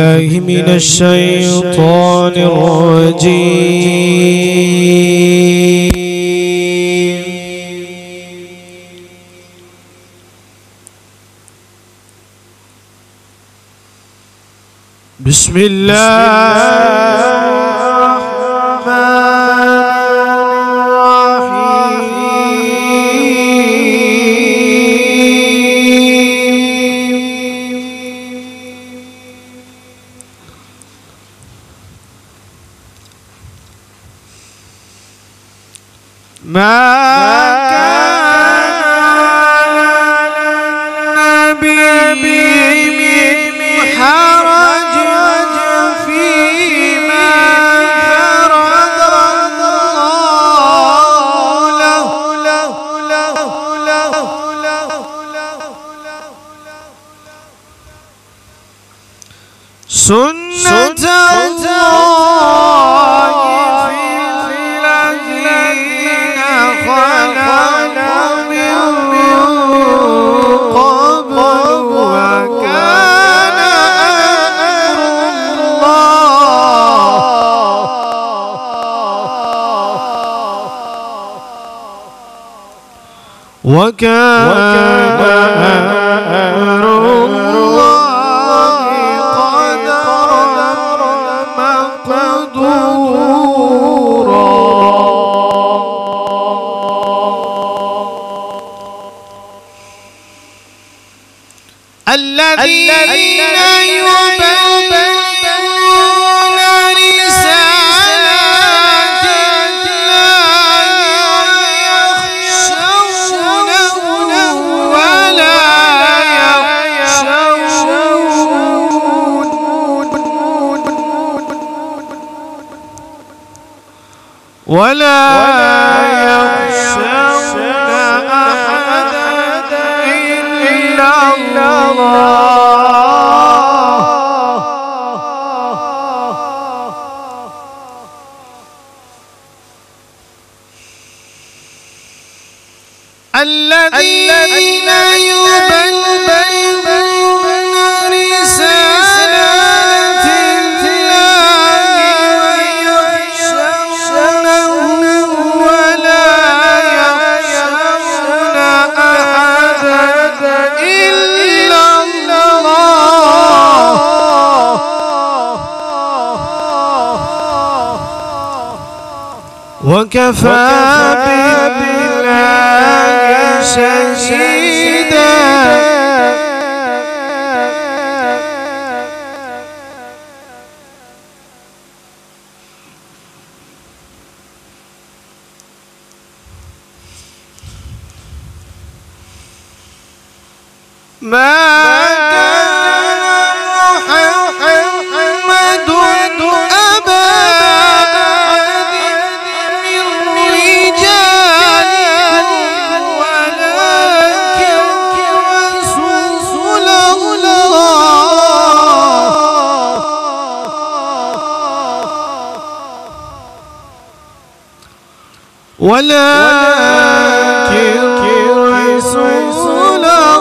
بالله من الشيطان الرجيم. بسم الله سنة الله في الذين خلوا من قبل وكان أمر الله وكان أمر الله الذين يبلغون رسالات الله يخشونه ولا يخشون أحدا إلا الله. الذين يبلغون رسالات الله ويخشونه ولا يخشون أحدا إلا الله وكفى بالله شهيدا. ولكن رسول الله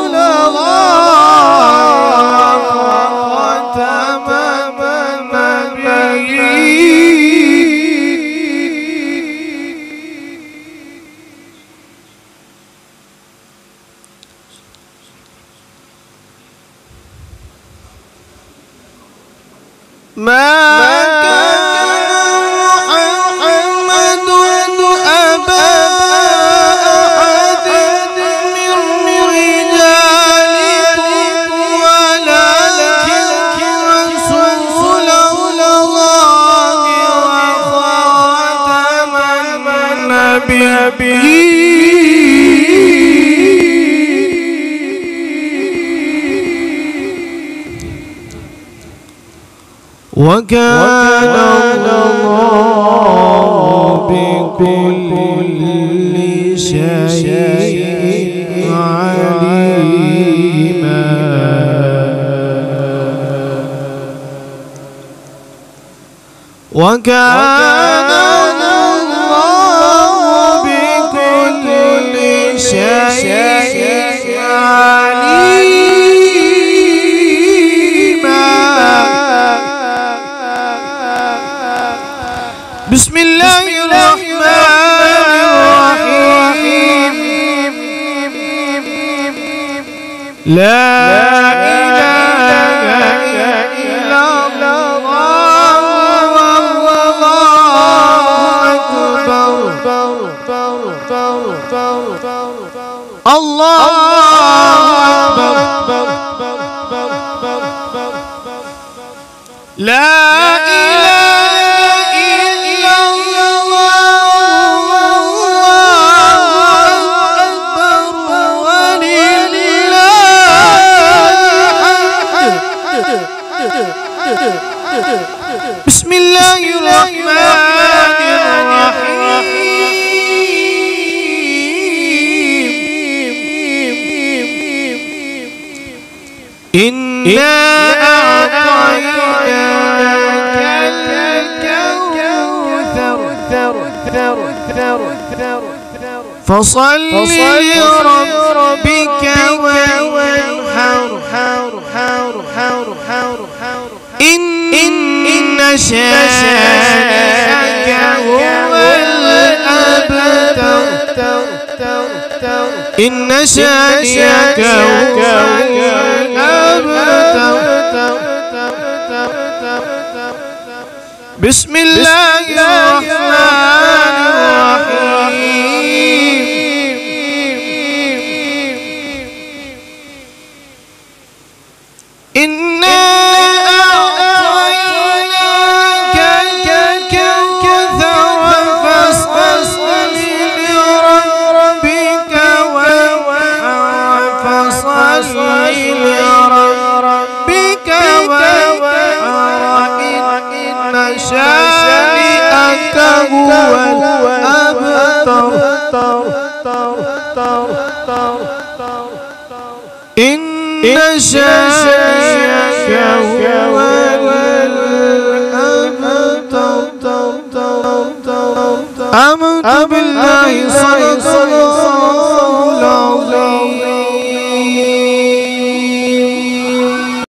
وخاتم النبيين. وكان الله بكل شيء عليما. وكان الله بكل شيء عليما. بسم الله الرحمن الرحيم لا إله إلا الله والله أكبر الله أكبر لا إله إلا الله أكبر ولله الحمد بسم الله الرحمن الرحيم إنا أعطيناك الكوثر فصل لربك وانحر إن شانئك هو الأبتر إن شانئك هو الأبتر بسم الله الرحمن الرحيم إنا أعطيناك الكوثر فصل لربك وانحر فصل لربك وانحر إن شانئك هو الأبتر إن شانئك هو